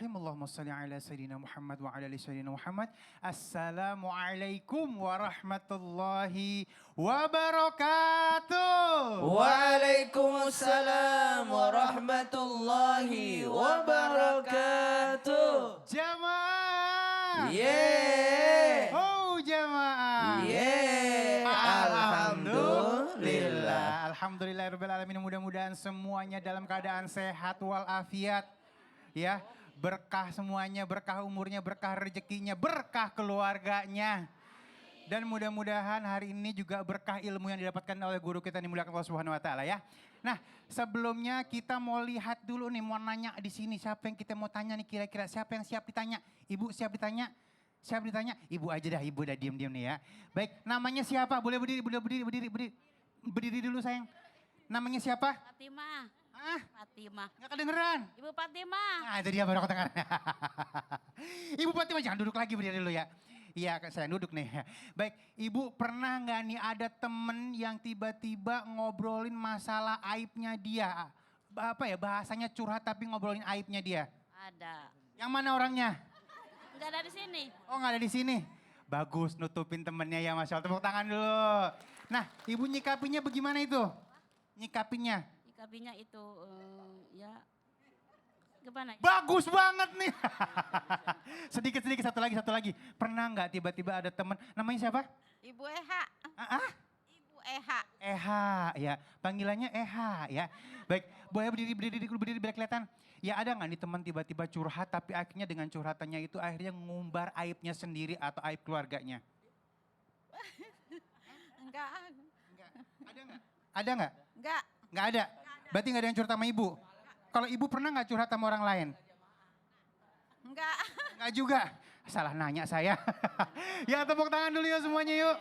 Bismillahirrahmanirrahim. Allahumma salli ala Sayyidina Muhammad wa ala ali Sayyidina Muhammad. Assalamualaikum warahmatullahi wabarakatuh. Waalaikumsalam warahmatullahi wabarakatuh. Jamaah. Yeay. Oh jamaah. Yeay. Alhamdulillah. Alhamdulillahirabbil alamin. Mudah-mudahan semuanya dalam keadaan sehat walafiat. Ya, berkah semuanya, berkah umurnya, berkah rezekinya, berkah keluarganya. Dan mudah-mudahan hari ini juga berkah ilmu yang didapatkan oleh guru kita yang dimuliakan Allah Subhanahu wa taala ya. Nah, sebelumnya kita mau lihat dulu nih, mau nanya di sini siapa yang kita mau tanya nih kira-kira, siapa yang siap ditanya? Ibu siap ditanya? Siap ditanya? Ibu aja dah, ibu dah diam-diam nih ya. Baik, namanya siapa? Boleh berdiri, berdiri dulu sayang. Namanya siapa? Fatimah. Ah, Fatimah. nggak kedengeran. Ibu Fatimah. Nah itu dia baru kedengeran. Ibu Fatimah jangan duduk lagi berdiri dulu ya. Iya saya duduk nih. Baik, Ibu pernah nggak nih ada temen yang tiba-tiba ngobrolin masalah aibnya dia? Apa ya bahasanya curhat tapi ngobrolin aibnya dia? Ada. Yang mana orangnya? Enggak ada di sini. Oh nggak ada di sini. Bagus nutupin temennya ya Masya Allah. Tepuk tangan dulu. Nah Ibu nyikapinya bagaimana itu? Nyikapinya? Ikapinya itu ya gimana? Bagus banget nih. Sedikit satu lagi. Pernah nggak tiba-tiba ada teman namanya siapa? Ibu Eha. Ibu Eha. Eha ya, panggilannya Eha ya. Baik, boleh berdiri biar kelihatan. Ya ada nggak nih teman tiba-tiba curhat tapi akhirnya dengan curhatannya itu akhirnya ngumbar aibnya sendiri atau aib keluarganya? Enggak. Ada nggak? Ada nggak? Enggak. Nggak ada. Berarti nggak ada yang curhat sama ibu. Kalau ibu pernah nggak curhat sama orang lain? Enggak. Nggak juga. Salah nanya saya. Ya tepuk tangan dulu ya semuanya yuk.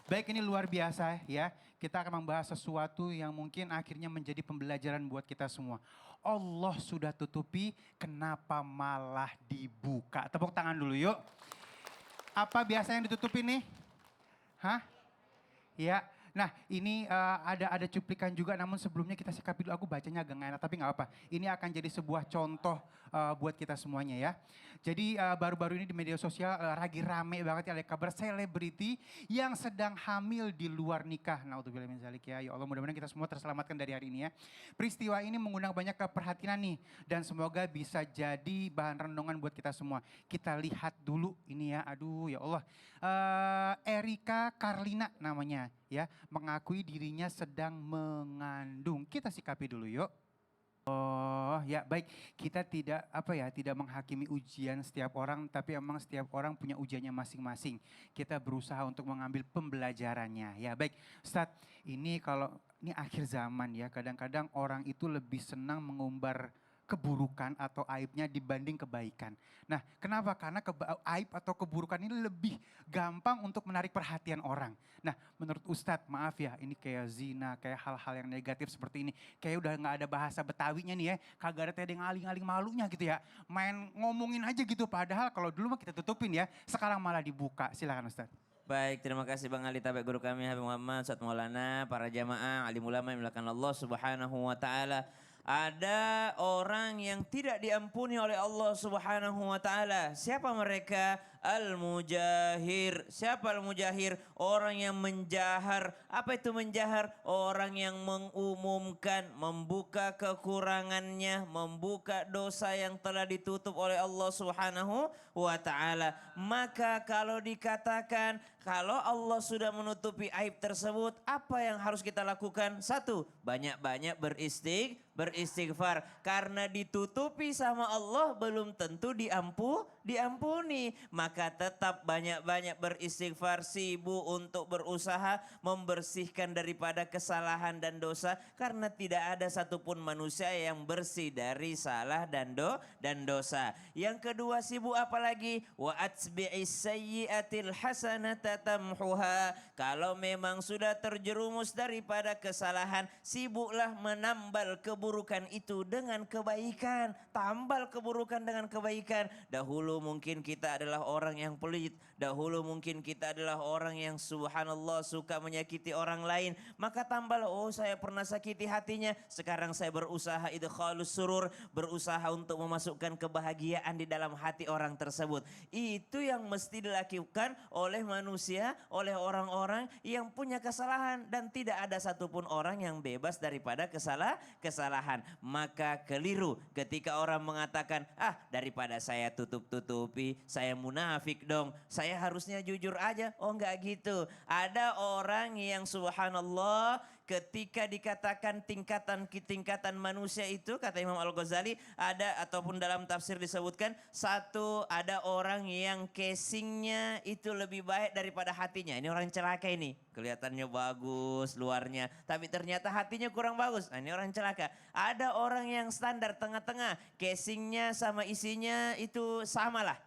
Baik ini luar biasa ya. Kita akan membahas sesuatu yang mungkin akhirnya menjadi pembelajaran buat kita semua. Allah sudah tutupi, kenapa malah dibuka? Tepuk tangan dulu yuk. Apa biasa yang ditutupi nih? Hah? Ya. Nah ini ada cuplikan juga namun sebelumnya kita sikapi dulu, aku bacanya agak nggak enak tapi nggak apa. Ini akan jadi sebuah contoh buat kita semuanya ya. Jadi baru-baru ini di media sosial lagi rame banget ya ada kabar selebriti yang sedang hamil di luar nikah. Naudzubillah min dzalik ya. Ya Allah mudah-mudahan kita semua terselamatkan dari hari ini ya. Peristiwa ini mengundang banyak keperhatian nih dan semoga bisa jadi bahan renungan buat kita semua. Kita lihat dulu ini ya, aduh ya Allah. Erika Karlina namanya ya, mengakui dirinya sedang mengandung. Kita sikapi dulu yuk. Oh ya baik, kita tidak tidak menghakimi ujian setiap orang, tapi emang setiap orang punya ujiannya masing-masing. Kita berusaha untuk mengambil pembelajarannya. Ya baik, Ustadz, ini akhir zaman ya, kadang-kadang orang itu lebih senang mengumbar keburukan atau aibnya dibanding kebaikan. Nah, kenapa? Karena aib atau keburukan ini lebih gampang untuk menarik perhatian orang. Nah, menurut Ustadz, maaf ya, ini kayak zina, kayak hal-hal yang negatif seperti ini. Kayak udah nggak ada bahasa Betawinya nih ya, kagak ada yang aling-aling malunya gitu ya. Main ngomongin aja gitu, padahal kalau dulu mah kita tutupin ya, sekarang malah dibuka. Silakan Ustadz. Baik, terima kasih Bang Ali Tabek guru kami Habib Muhammad, Ustaz Maulana, para jamaah, alim ulama yang dimuliakan Allah Subhanahu wa taala. Ada orang yang tidak diampuni oleh Allah Subhanahu wa taala. Siapa mereka? Al-mujahir. Siapa al-mujahir? Orang yang menjahar. Apa itu menjahar? Orang yang mengumumkan, membuka kekurangannya, membuka dosa yang telah ditutup oleh Allah Subhanahu wa taala. Maka kalau dikatakan kalau Allah sudah menutupi aib tersebut, apa yang harus kita lakukan? Satu, banyak-banyak beristighfar. Karena ditutupi sama Allah belum tentu diampuni. Maka tetap banyak-banyak beristighfar, sibuk untuk berusaha membersihkan daripada kesalahan dan dosa. Karena tidak ada satupun manusia yang bersih dari salah dan dosa. Yang kedua sibuk apalagi? Wa atbi'is sayyi'atil hasanata hatta tamhuha. Kalau memang sudah terjerumus daripada kesalahan, sibuklah menambal keburukan itu dengan kebaikan. Tambal keburukan dengan kebaikan. Dahulu mungkin kita adalah orang yang pelit. Dahulu mungkin kita adalah orang yang subhanallah suka menyakiti orang lain. Maka tambal, oh saya pernah sakiti hatinya. Sekarang saya berusaha idkhalus surur. Berusaha untuk memasukkan kebahagiaan di dalam hati orang tersebut. Itu yang mesti dilakukan oleh manusia, oleh orang-orang yang punya kesalahan. Dan tidak ada satupun orang yang bebas daripada kesalahan. Maka keliru ketika orang mengatakan, daripada saya tutup-tutupi, saya munafik dong. Saya harusnya jujur aja. Oh enggak gitu. Ada orang yang subhanallah ketika dikatakan tingkatan manusia itu, kata Imam Al-Ghazali, ada ataupun dalam tafsir disebutkan, satu ada orang yang casingnya itu lebih baik daripada hatinya. Ini orang celaka ini. Kelihatannya bagus luarnya, tapi ternyata hatinya kurang bagus. Nah, ini orang celaka. Ada orang yang standar tengah-tengah, casingnya sama isinya itu samalah.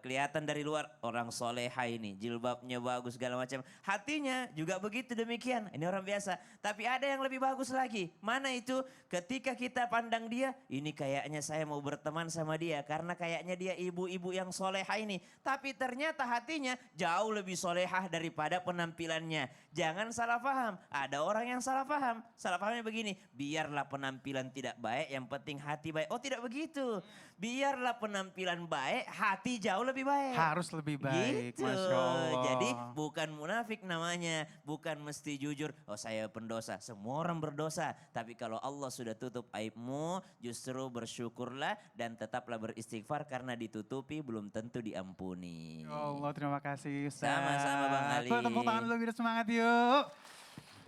Kelihatan dari luar orang soleha ini, jilbabnya bagus segala macam. Hatinya juga begitu demikian. Ini orang biasa. Tapi ada yang lebih bagus lagi. Mana itu? Ketika kita pandang dia, ini kayaknya saya mau berteman sama dia. Karena kayaknya dia ibu-ibu yang soleha ini. Tapi ternyata hatinya jauh lebih solehah daripada penampilannya. Jangan salah paham. Ada orang yang salah paham. Salah pahamnya begini, biarlah penampilan tidak baik, yang penting hati baik. Oh tidak begitu. Biarlah penampilan baik, hati jauh lebih baik. Harus lebih baik, Gitu. Masya Allah. Jadi bukan munafik namanya, bukan mesti jujur. Oh saya pendosa, semua orang berdosa. Tapi kalau Allah sudah tutup aibmu, justru bersyukurlah dan tetaplah beristighfar karena ditutupi belum tentu diampuni. Ya Allah, terima kasih Ustaz. Sama-sama Bang Ali. Tepuk tangan dulu biar semangat yuk.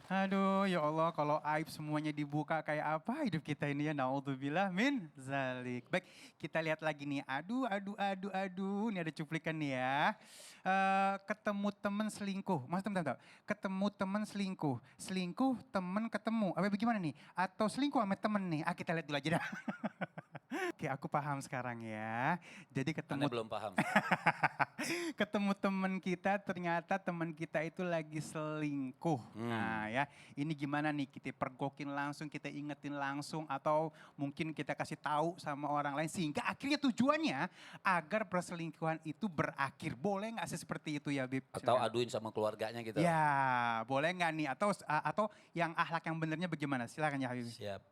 Aduh ya Allah, kalau aib semuanya dibuka kayak apa hidup kita ini ya, naudzubillah min zalik. Baik, kita lihat lagi nih, aduh, ini ada cuplikan nih ya. Ketemu temen selingkuh, mas teman-teman, ketemu temen selingkuh temen ketemu, apa bagaimana nih? Atau selingkuh sama temen nih, kita lihat dulu aja dah. Oke, aku paham sekarang ya. Jadi ketemu Anda belum paham. ketemu teman kita, ternyata teman kita itu lagi selingkuh. Nah ya, ini gimana nih, kita pergokin langsung, kita ingetin langsung, atau mungkin kita kasih tahu sama orang lain sehingga akhirnya tujuannya agar perselingkuhan itu berakhir. Boleh nggak sih seperti itu ya, Bib? Atau aduin sama keluarganya gitu. Ya, boleh nggak nih? Atau yang akhlak yang benernya bagaimana? Silakan ya Habib. Siap.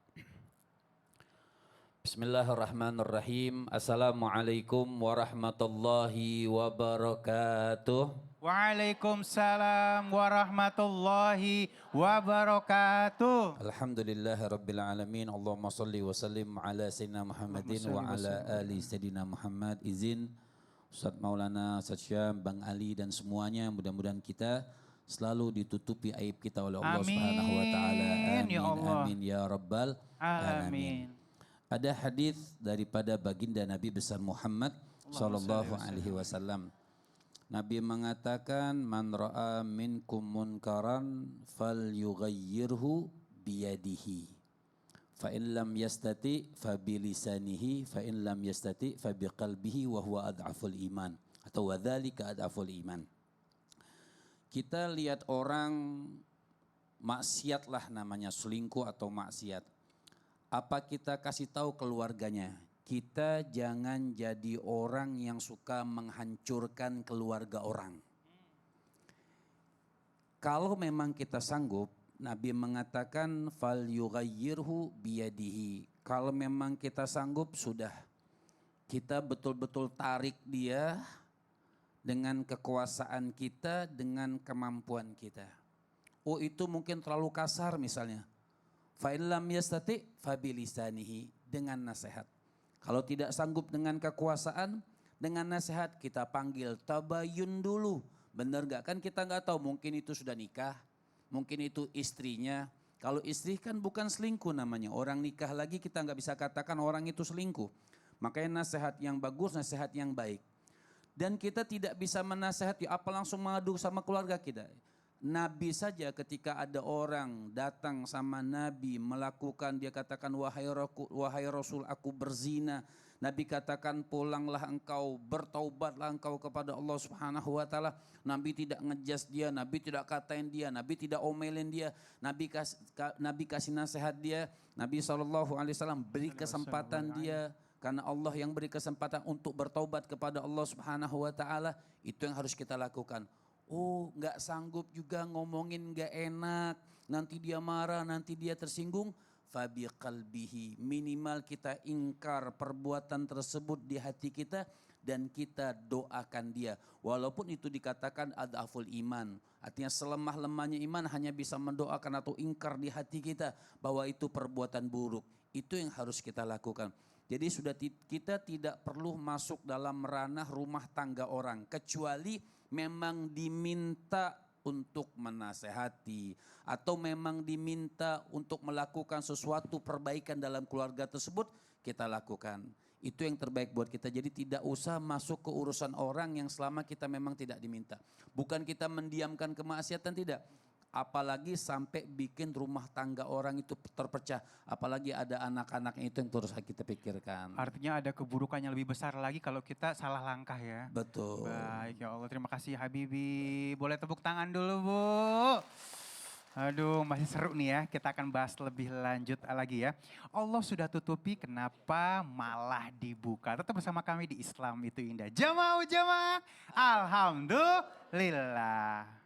Bismillahirrahmanirrahim. Assalamualaikum warahmatullahi wabarakatuh. Waalaikumsalam warahmatullahi wabarakatuh. Alhamdulillahirabbil alamin. Allahumma shalli wa sallim ala sayyidina Muhammadin wa ala ali sayyidina Muhammad. Izin Ustaz Maulana, Ustaz Syam, Bang Ali dan semuanya, mudah-mudahan kita selalu ditutupi aib kita oleh Allah Subhanahu wa taala. Amin ya Allah. Amin ya rabbal alamin. Ada hadis daripada baginda Nabi besar Muhammad sallallahu alaihi wasallam. Nabi mengatakan, man ra'a minkum munkaran falyughayyirhu biyadihi. Fa in lam yastati fa bilisanihi, fa in lam yastati fa biqalbihi wa huwa ad'aful iman, atau wadzalika ad'aful iman. Kita lihat orang maksiat lah namanya, selingkuh atau maksiat. Apa kita kasih tahu keluarganya? Kita jangan jadi orang yang suka menghancurkan keluarga orang. Kalau memang kita sanggup, Nabi mengatakan fal yughayyirhu biyadihi. Kalau memang kita sanggup, sudah. Kita betul-betul tarik dia dengan kekuasaan kita, dengan kemampuan kita. Oh itu mungkin terlalu kasar misalnya. Fa'illam yastati fabilisanihi, dengan nasihat. Kalau tidak sanggup dengan kekuasaan, dengan nasihat kita panggil, tabayun dulu. Benar gak? Kan kita gak tahu, mungkin itu sudah nikah, mungkin itu istrinya. Kalau istri kan bukan selingkuh namanya, orang nikah lagi kita gak bisa katakan orang itu selingkuh. Makanya nasihat yang bagus, nasihat yang baik. Dan kita tidak bisa menasihati apa langsung mengadu sama keluarga kita. Nabi saja ketika ada orang datang sama Nabi melakukan, dia katakan wahai Rasul aku berzina. Nabi katakan pulanglah engkau, bertaubatlah engkau kepada Allah Subhanahu wa taala. Nabi tidak ngejas dia, Nabi tidak katain dia, Nabi tidak omelin dia, Nabi kasih nasihat dia, Nabi SAW beri kesempatan dia. Karena Allah yang beri kesempatan untuk bertaubat kepada Allah Subhanahu wa taala, itu yang harus kita lakukan. Oh, nggak sanggup juga ngomongin nggak enak, nanti dia marah, nanti dia tersinggung. Fabi qalbihi, minimal kita ingkar perbuatan tersebut di hati kita dan kita doakan dia. Walaupun itu dikatakan adhaful iman, artinya selemah-lemahnya iman hanya bisa mendoakan atau ingkar di hati kita bahwa itu perbuatan buruk. Itu yang harus kita lakukan. Jadi kita tidak perlu masuk dalam ranah rumah tangga orang kecuali memang diminta untuk menasehati atau memang diminta untuk melakukan sesuatu perbaikan dalam keluarga tersebut, kita lakukan. Itu yang terbaik buat kita. Jadi tidak usah masuk ke urusan orang yang selama kita memang tidak diminta. Bukan kita mendiamkan kemaksiatan, tidak. Apalagi sampai bikin rumah tangga orang itu terpecah. Apalagi ada anak-anaknya, itu yang terus kita pikirkan. Artinya ada keburukan yang lebih besar lagi kalau kita salah langkah ya. Betul. Baik ya Allah, terima kasih Habibi. Boleh tepuk tangan dulu Bu. Aduh masih seru nih ya, kita akan bahas lebih lanjut lagi ya. Allah sudah tutupi, kenapa malah dibuka? Tetap bersama kami di Islam Itu Indah. Jamaah, alhamdulillah.